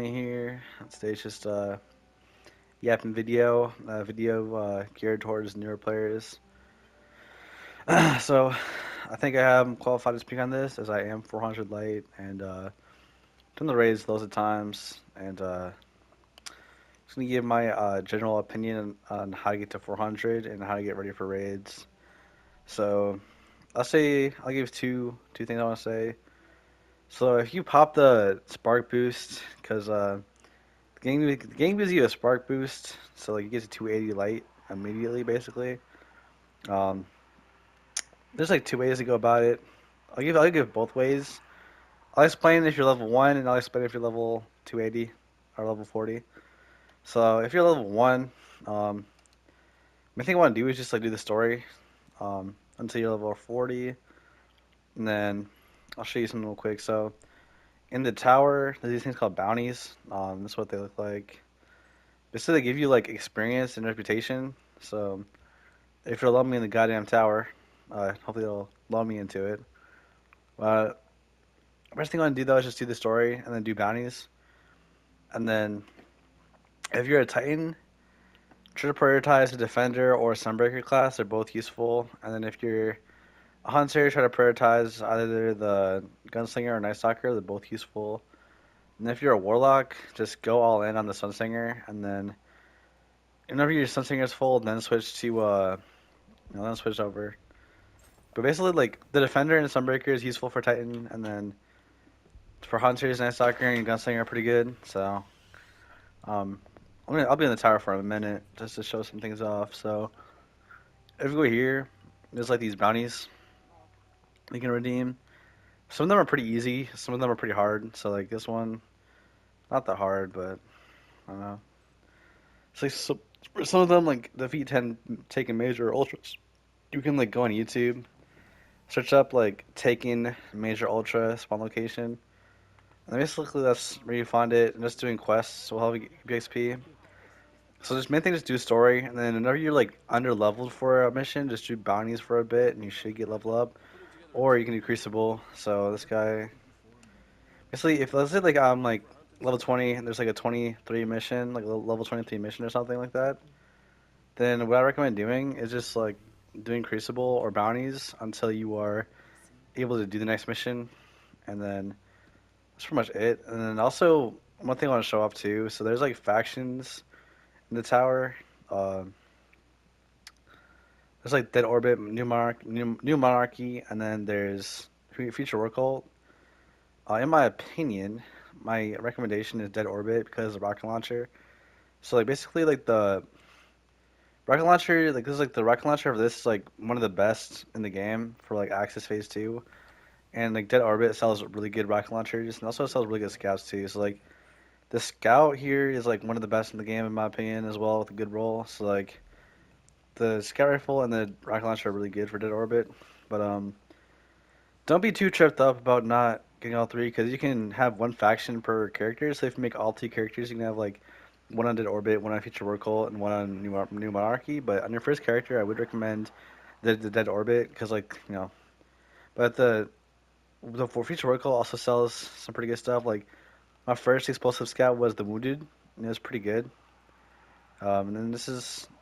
20 here. Today's just yapping video geared towards newer players. So I think I am qualified to speak on this as I am 400 light and done the raids loads of times and just gonna give my general opinion on how to get to 400 and how to get ready for raids. So I'll give two things I want to say. So if you pop the spark boost, because the game gives you a spark boost, so like you get to 280 light immediately, basically. Um, there's like two ways to go about it. I'll give both ways. I'll explain if you're level one, and I'll explain if you're level 280 or level 40. So if you're level one, main thing I want to do is just like do the story until you're level 40, and then I'll show you something real quick. So in the tower, there's these things called bounties. That's what they look like. Basically, they give you like experience and reputation. So if you'll allow me in the goddamn tower, hopefully it'll lull me into it. Uh, First thing I want to do though is just do the story and then do bounties. And then if you're a Titan, try to prioritize a defender or a Sunbreaker class. They're both useful. And then if you're a hunter, try to prioritize either the Gunslinger or Night Stalker. They're both useful. And if you're a Warlock, just go all in on the Sunslinger. And then whenever your Sunslinger is full, then switch to then switch over. But basically, like the defender and Sunbreaker is useful for Titan, and then for hunters, Night Stalker and Gunslinger are pretty good. So um, I'll be in the tower for a minute just to show some things off. So if you go here, there's like these bounties you can redeem. Some of them are pretty easy. Some of them are pretty hard. So like this one, not that hard, but I don't know. It's like for some of them, like defeat 10 taken major or ultras. You can like go on YouTube, search up like taking major ultra spawn location. And basically, that's where you find it, and just doing quests will help you get XP. So just main thing, just do story, and then whenever you're like under leveled for a mission, just do bounties for a bit, and you should get level up. Or you can do Crucible. So this guy, basically, if let's say like I'm like level 20, and there's like a 23 mission, like a level 23 mission or something like that, then what I recommend doing is just like doing Crucible or bounties until you are able to do the next mission, and then that's pretty much it. And then also one thing I want to show off too. So there's like factions in the tower. Uh, there's like Dead Orbit, New Monarchy, and then there's Future War Cult. In my opinion, my recommendation is Dead Orbit because of the rocket launcher. So like basically like the rocket launcher, like this is like the rocket launcher of this is like one of the best in the game for like Axis Phase 2. And like Dead Orbit sells really good rocket launchers and also sells really good scouts too. So like the scout here is like one of the best in the game in my opinion as well with a good roll. So like the scout rifle and the rocket launcher are really good for Dead Orbit. But don't be too tripped up about not getting all three because you can have one faction per character. So if you make all two characters, you can have like one on Dead Orbit, one on Future War Cult, and one on New Monarchy. But on your first character, I would recommend the Dead Orbit because like but the for Future War Cult also sells some pretty good stuff. Like my first explosive scout was the Wounded, and it was pretty good. And then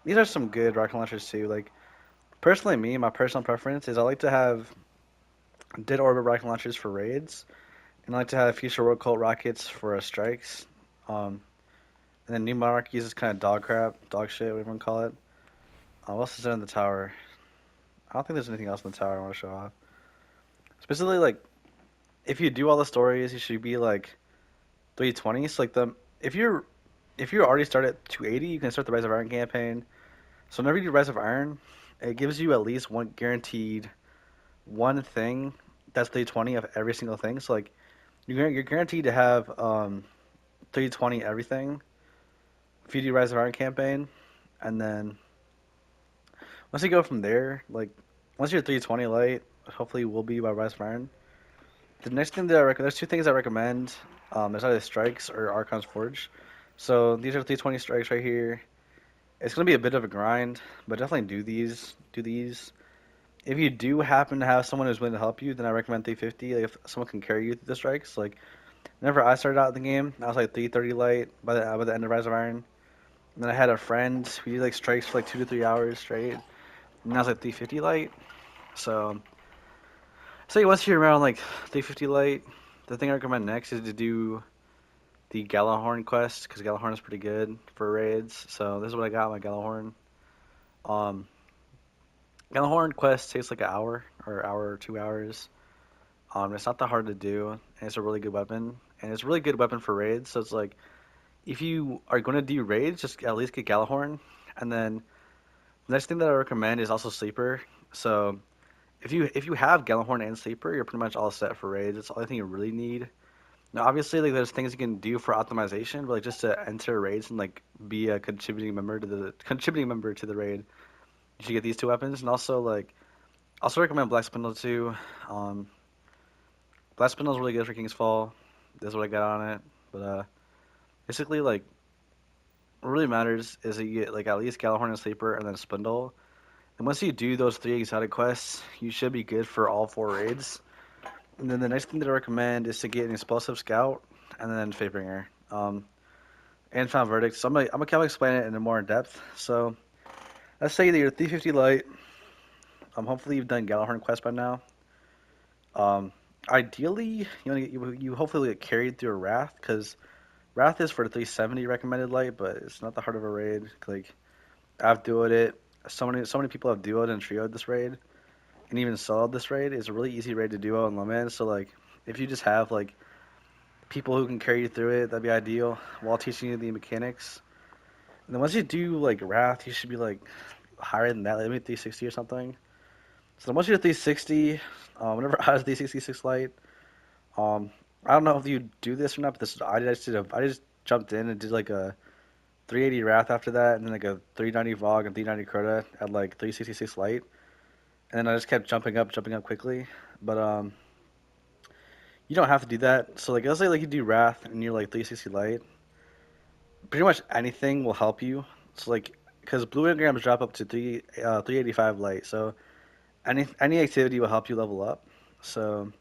these are some good rocket launchers too. Like personally, my personal preference is I like to have dead orbit rocket launchers for raids, and I like to have future world cult rockets for strikes. Um, and then new monarch uses kind of dog crap, dog shit, whatever you want to call it. What else is there in the tower? I don't think there's anything else in the tower I want to show off. Specifically, like if you do all the stories, you should be like 320. So like if you're if you already start at 280, you can start the Rise of Iron campaign. So whenever you do Rise of Iron, it gives you at least one guaranteed one thing that's 320 of every single thing. So like you're guaranteed to have 320 everything if you do Rise of Iron campaign, and then once you go from there, like once you're 320 light, hopefully you will be by Rise of Iron. The next thing that there's two things I recommend. There's either strikes or Archon's Forge. So these are 320 strikes right here. It's gonna be a bit of a grind, but definitely do these. Do these. If you do happen to have someone who's willing to help you, then I recommend 350. Like if someone can carry you through the strikes, like Whenever I started out in the game, I was like 330 light by the end of Rise of Iron. And then I had a friend who did like strikes for like 2 to 3 hours straight, and I was like 350 light. So, say once you're around like 350 light, the thing I recommend next is to do the Galahorn quest because Galahorn is pretty good for raids. So this is what I got my Galahorn. Um, Galahorn quest takes like an hour or hour or 2 hours. It's not that hard to do, and it's a really good weapon, and it's a really good weapon for raids. So it's like if you are going to do raids, just at least get Galahorn, and then the next thing that I recommend is also Sleeper. So if you have Galahorn and Sleeper, you're pretty much all set for raids. It's the only thing you really need. Now, obviously, like there's things you can do for optimization, but like just to enter raids and like be a contributing member to the raid, you should get these two weapons. And also like also recommend Black Spindle too. Um, Black Spindle is really good for King's Fall. That's what I got on it. But basically, like what really matters is that you get like at least Galahorn and Sleeper, and then Spindle. And once you do those three exotic quests, you should be good for all four raids. And then the next thing that I recommend is to get an Explosive Scout and then Fatebringer. And Found Verdict. So I'm gonna kind of explain it in more in depth. So let's say that you're 350 light. Hopefully you've done Galahorn quest by now. Um, ideally, you hopefully get carried through a Wrath because Wrath is for the 370 recommended light, but it's not that hard of a raid. Like I've duoed it. So many people have duoed and trioed this raid, and even soloed this raid. It's a really easy raid to duo in low man. So like if you just have like people who can carry you through it, that'd be ideal while teaching you the mechanics. And then once you do like Wrath, you should be like higher than that, like maybe 360 or something. So then once you're 360, whenever I was 366 light, um, I don't know if you do this or not, but this I just jumped in and did like a 380 Wrath after that, and then like a 390 Vogue and 390 Crota at like 366 light, and then I just kept jumping up quickly. But you don't have to do that. So like let's say like you do Wrath and you're like 360 light, pretty much anything will help you. So like because blue engrams drop up to 385 light, so any activity will help you level up. So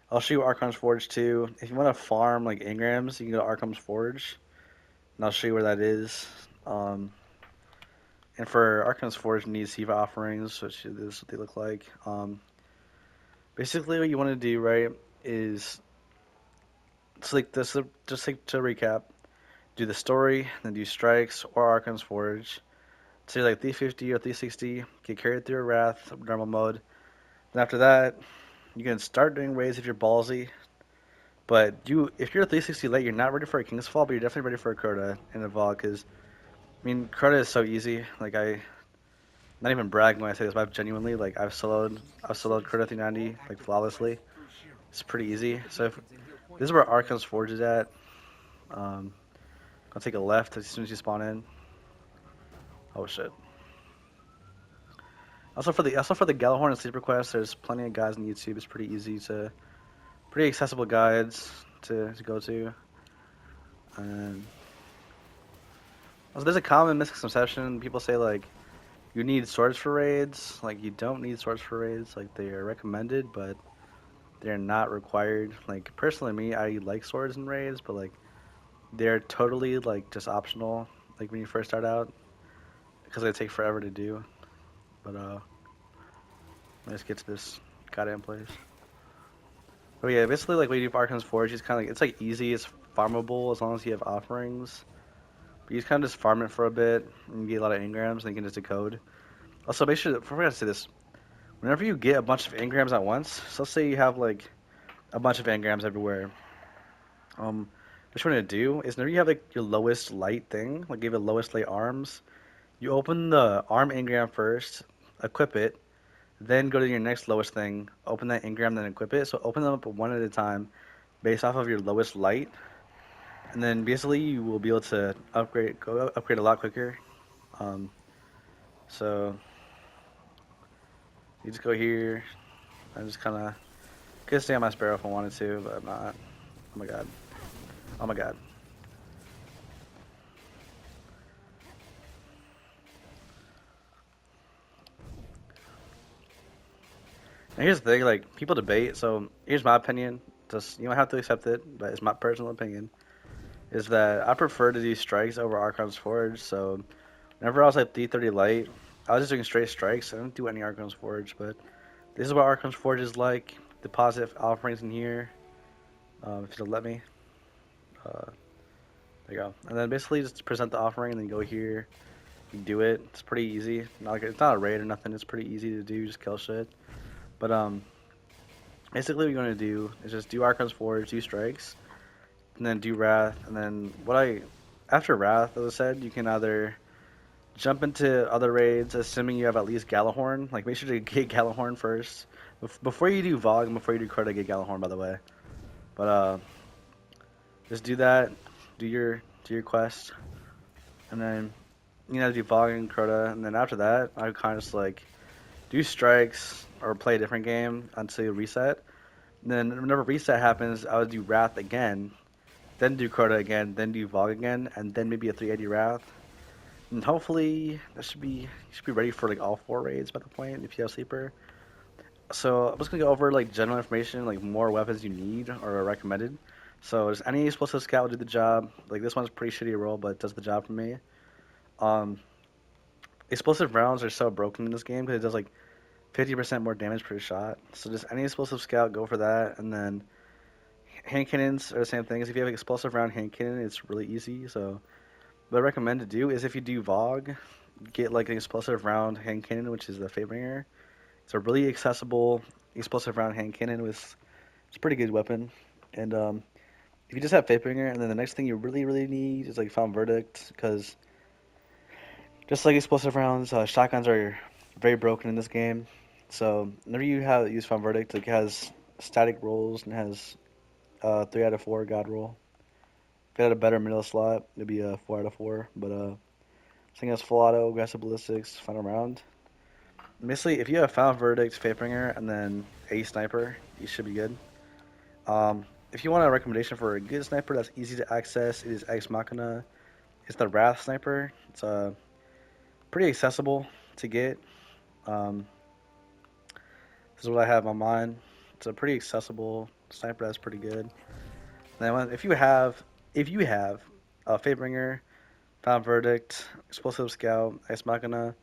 I'll show you Archon's Forge too. If you want to farm like engrams, you can go to Archon's Forge, and I'll show you where that is. Um, and for Archon's Forge, you need Siva offerings, which is what they look like. Basically, what you want to do, right, is it's like this. Just like to recap, do the story, then do strikes or Archon's Forge. So like 350 or 360, get carried through a Wrath normal mode. Then after that, you can start doing raids if you're ballsy. But if you're 360 late, you're not ready for a King's Fall, but you're definitely ready for a Crota and a Vol. Because I mean, Crota is so easy. Like not even bragging when I say this, but I've genuinely like I've soloed Crota 390 like flawlessly. It's pretty easy. So this is where Archon's Forge is at. I'll take a left as soon as you spawn in. Oh shit. Also for the Galahorn and Sleeper quest, there's plenty of guides on YouTube. It's pretty accessible guides to go to. And also, there's a common misconception. People say like you need swords for raids. Like you don't need swords for raids. Like they are recommended, but they're not required. Like personally, me, I like swords in raids, but like they're totally like just optional. Like when you first start out, because they take forever to do. But let's get to this goddamn place. Oh yeah, basically like when you do Archon's Forge, it's kind of like it's like easy, it's farmable as long as you have offerings. But you just kind of just farm it for a bit, and you get a lot of engrams, and you can just decode. Also, make sure, I forgot to say this, whenever you get a bunch of engrams at once, so let's say you have like a bunch of engrams everywhere, what you want to do is whenever you have like your lowest light thing, like you have the lowest light arms, you open the arm engram first, equip it, then go to your next lowest thing, open that engram, then equip it. So open them up one at a time based off of your lowest light, and then basically you will be able to upgrade a lot quicker. Um, so you just go here. I just kind of could stay on my Sparrow if I wanted to, but I'm not. Oh my god. Oh my god. And here's the thing, like people debate. So here's my opinion. just you don't have to accept it, but it's my personal opinion, is that I prefer to do strikes over Archon's Forge. So whenever I was like 330 light, I was just doing straight strikes. I didn't do any Archon's Forge, but this is what Archon's Forge is like. Deposit offerings in here, if you'll let me. Uh, there you go. And then basically just present the offering and then go here. You do it. It's pretty easy. Not like, it's not a raid or nothing. It's pretty easy to do. Just kill shit. But basically what you're gonna do is just do Archon's Forge, do strikes, and then do Wrath. And then after Wrath, as I said, you can either jump into other raids, assuming you have at least Galahorn. Like make sure to get Galahorn first before you do Vogue and before you do Crota. Get Galahorn, by the way. But just do that. Do your quest, and then do Vogue and Crota. And then after that, I would kind of just like do strikes or play a different game until you reset. And then whenever reset happens, I would do Wrath again, then do Crota again, then do Vogue again, and then maybe a 380 Wrath. And hopefully that you should be ready for like all 4 raids by the point if you have sleeper. So I'm just gonna go over like general information, like more weapons you need or are recommended. So just any explosive scout will do the job. Like this one's a pretty shitty roll, but it does the job for me. Um, explosive rounds are so broken in this game because it does like 50% more damage per shot. So just any explosive scout, go for that. And then hand cannons are the same thing. As if you have an explosive round hand cannon, it's really easy. So what I recommend to do is if you do Vogue, get like an explosive round hand cannon, which is the Fatebringer. It's a really accessible explosive round hand cannon with it's a pretty good weapon. And if you just have Fatebringer, and then the next thing you really need is like Found Verdict, because just like explosive rounds, shotguns are very broken in this game. So whenever you have use Found Verdict, like it has static rolls and has 3 out of 4 God roll. If it had a better middle slot, it'd be a 4 out of 4. But this thing has full auto, aggressive ballistics, final round. Basically, if you have Found Verdict, Fatebringer, and then a sniper, you should be good. If you want a recommendation for a good sniper that's easy to access, it is Ex Machina. It's the Wrath sniper. It's pretty accessible to get. Um, this is what I have on mine. It's a pretty accessible sniper that's pretty good. Then if you have a Fatebringer, Found Verdict, Explosive Scout, Ex Machina,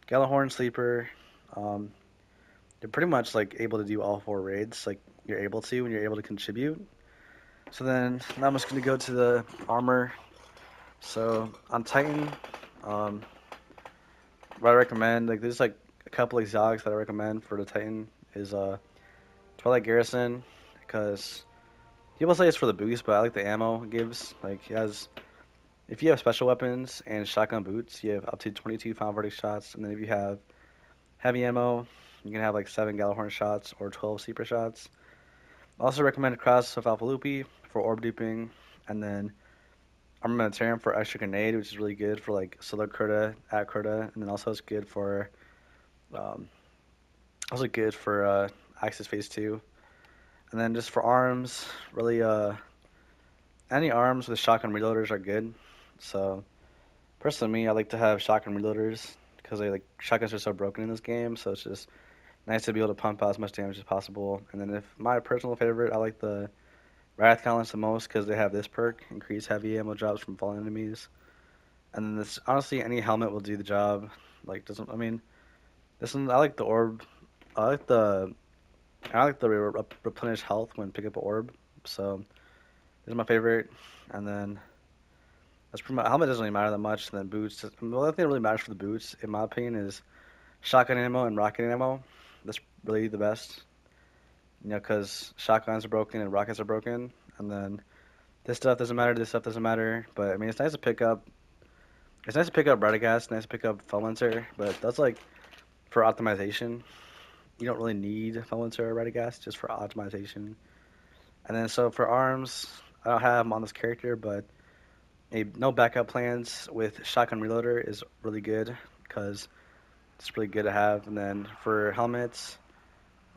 Galahorn Sleeper, um, you're pretty much like able to do all 4 raids. Like you're able to when you're able to contribute. So then now I'm just gonna go to the armor. So on Titan, um, what I recommend, like there's like a couple exotics that I recommend for the Titan is Twilight Garrison, because people say it's for the boost, but I like the ammo it gives. Like it has, if you have special weapons and shotgun boots, you have up to 22 Found Verdict shots, and then if you have heavy ammo, you can have like 7 Galahorn shots or 12 Sleeper shots. I also recommend Cross of Alpha Loopy for orb duping, and then Armamentarium for extra grenade, which is really good for like solo Kurta at Kurta, and then um, also good for Axis Phase 2. And then just for arms, really any arms with shotgun reloaders are good. So personally, me, I like to have shotgun reloaders because shotguns are so broken in this game. So it's just nice to be able to pump out as much damage as possible. And then if my personal favorite, I like the Wrath Gauntlets the most because they have this perk, increase heavy ammo drops from fallen enemies. And then this, honestly, any helmet will do the job. Like doesn't, I mean, this one I like the orb. I like the replenish health when pick up an orb. So this is my favorite. And then that's pretty much, helmet doesn't really matter that much. And then boots. The only thing that really matters for the boots, in my opinion, is shotgun ammo and rocket ammo. That's really the best. Because shotguns are broken and rockets are broken. And then this stuff doesn't matter. This stuff doesn't matter. But I mean, it's nice to pick up. It's nice to pick up Radagast. Nice to pick up Felmancer. But that's like for optimization. You don't really need Felmancer or Radagast just for optimization. And then so for arms, I don't have them on this character, but no backup plans with shotgun reloader is really good because it's really good to have. And then for helmets,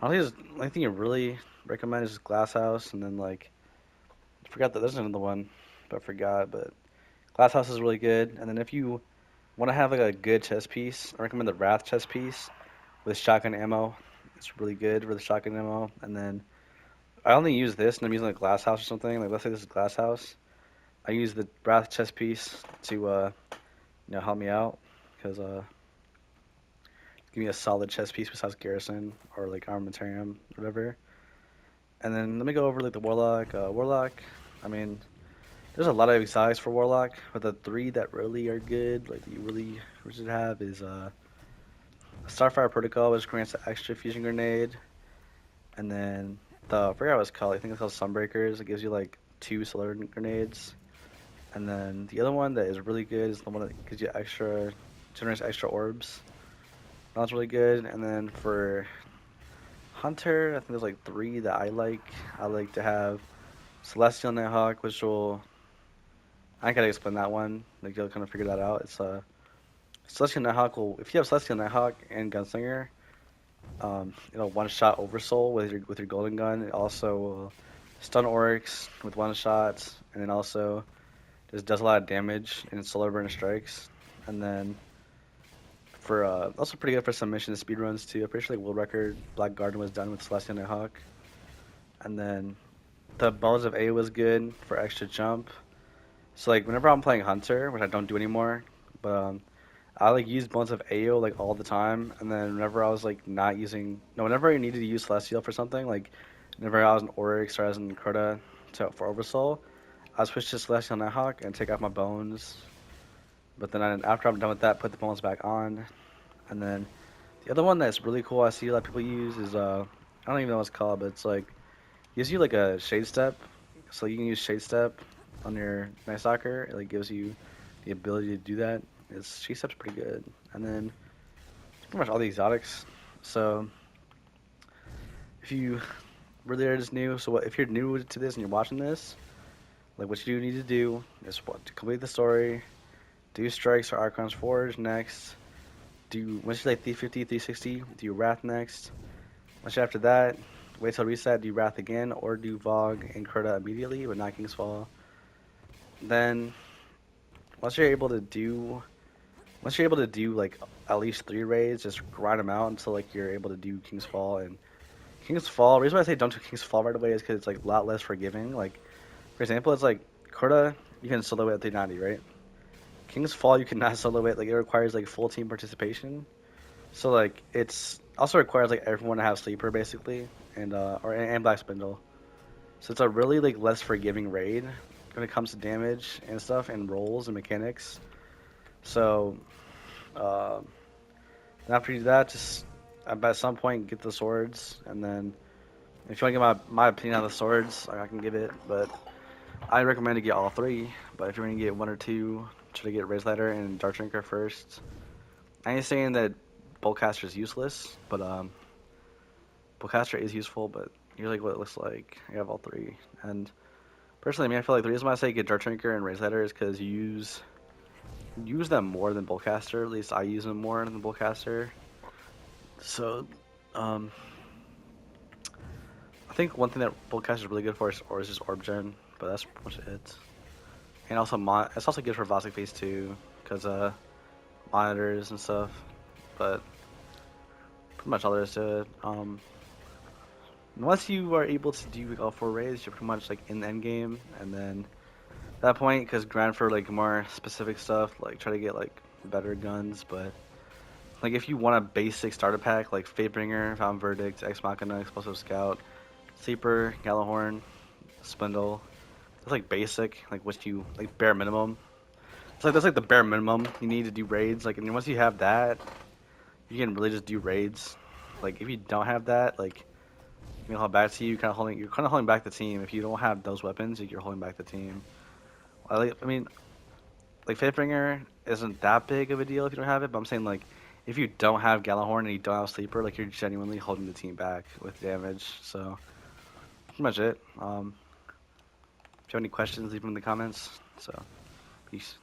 I think the only thing you really recommend is Glass House, and then like I forgot that there's another one, but I forgot. But Glass House is really good. And then if you want to have like a good chest piece, I recommend the Wrath chest piece with shotgun ammo. It's really good with the shotgun ammo. And then I only use this, and I'm using a glass house or something. Like let's say this is glass house. I use the Wrath chest piece to help me out because give me a solid chest piece besides garrison or like armamentarium, whatever. And then let me go over like the warlock. Warlock, I mean, there's a lot of exotics for warlock, but the three that really are good, like that you really should have, is Starfire Protocol, which grants an extra fusion grenade, and then I forgot what it's called. I think it's called Sunbreakers. It gives you like two solar grenades. And then the other one that is really good is the one that gives you generates extra orbs. That's really good. And then for Hunter, I think there's like three that I like. I like to have Celestial Nighthawk, which will I ain't gotta explain that one. Like you'll kind of figure that out. It's Celestial Nighthawk will if you have Celestial Nighthawk and Gunslinger, one shot Oversoul with your golden gun. It also will stun orcs with one shots, and then also just does a lot of damage in solar burn strikes. And then for also pretty good for some mission speed runs too. I'm pretty sure like world record Black Garden was done with Celestial Nighthawk. And then the Balls of A was good for extra jump. So like whenever I'm playing Hunter, which I don't do anymore, but I like use Bones of AO like all the time, and then whenever I was like not using, no, whenever I needed to use Celestial for something, like whenever I was in Oryx or I was in Crota for Oversoul, I switch to Celestial Nighthawk and take off my bones. But then after I'm done with that, put the bones back on, and then the other one that's really cool I see a lot of people use is I don't even know what it's called, but it's like gives you like a Shade Step, so you can use Shade Step on your Night Stalker. It like gives you the ability to do that. It's Shade Step's pretty good, and then pretty much all the exotics. So if you really are just new, so if you're new to this and you're watching this, like what you need to do is to complete the story, do strikes or Archon's Forge next, do once you like 350, 360, do Wrath next. Once you're after that, wait till reset, do Wrath again, or do Vogue and Crota immediately with not King's Fall. Then once you're able to do like at least 3 raids, just grind them out until like you're able to do King's Fall. And King's Fall, the reason why I say don't do King's Fall right away is because it's like a lot less forgiving. Like for example, it's like Crota, you can solo it at 390, right? King's Fall you cannot solo it. Like it requires like full team participation. So like it's also requires like everyone to have sleeper basically, and Black Spindle. So it's a really like less forgiving raid when it comes to damage and stuff and rolls and mechanics. So uh, after you do that, just at some point get the swords, and then if you want to get my opinion on the swords, I can give it. But I recommend to get all three. But if you're going to get one or two, try to get Raise Ladder and Dark Drinker first. I ain't saying that Boltcaster is useless, but Boltcaster is useful. But here's like what it looks like. You have all three, and personally, I mean, I feel like the reason why I say get Dark Drinker and Raise Ladder is because you use them more than Boltcaster. At least I use them more than Boltcaster. So, um, I think one thing that Boltcaster is really good for is just Orb Gen, but that's pretty much it. And also, it's also good for Vossic Phase 2, because monitors and stuff. But pretty much all there is to it. Once you are able to do all 4 raids, you're pretty much like in the end game, and then at that point, because grind for like more specific stuff, like try to get like better guns, but like if you want a basic starter pack like Fatebringer, Found Verdict, Ex Machina, Explosive Scout, Sleeper, Gallahorn, Spindle, that's like basic, like what you like bare minimum. It's like that's like the bare minimum you need to do raids. Like and once you have that, you can really just do raids. Like if you don't have that, like you know how back to you, you're kind of holding back the team. If you don't have those weapons, like, you're holding back the team. I mean, like Fatebringer isn't that big of a deal if you don't have it, but I'm saying like if you don't have Gallahorn and you don't have Sleeper, like you're genuinely holding the team back with damage. So pretty much it. If you have any questions, leave them in the comments. So peace.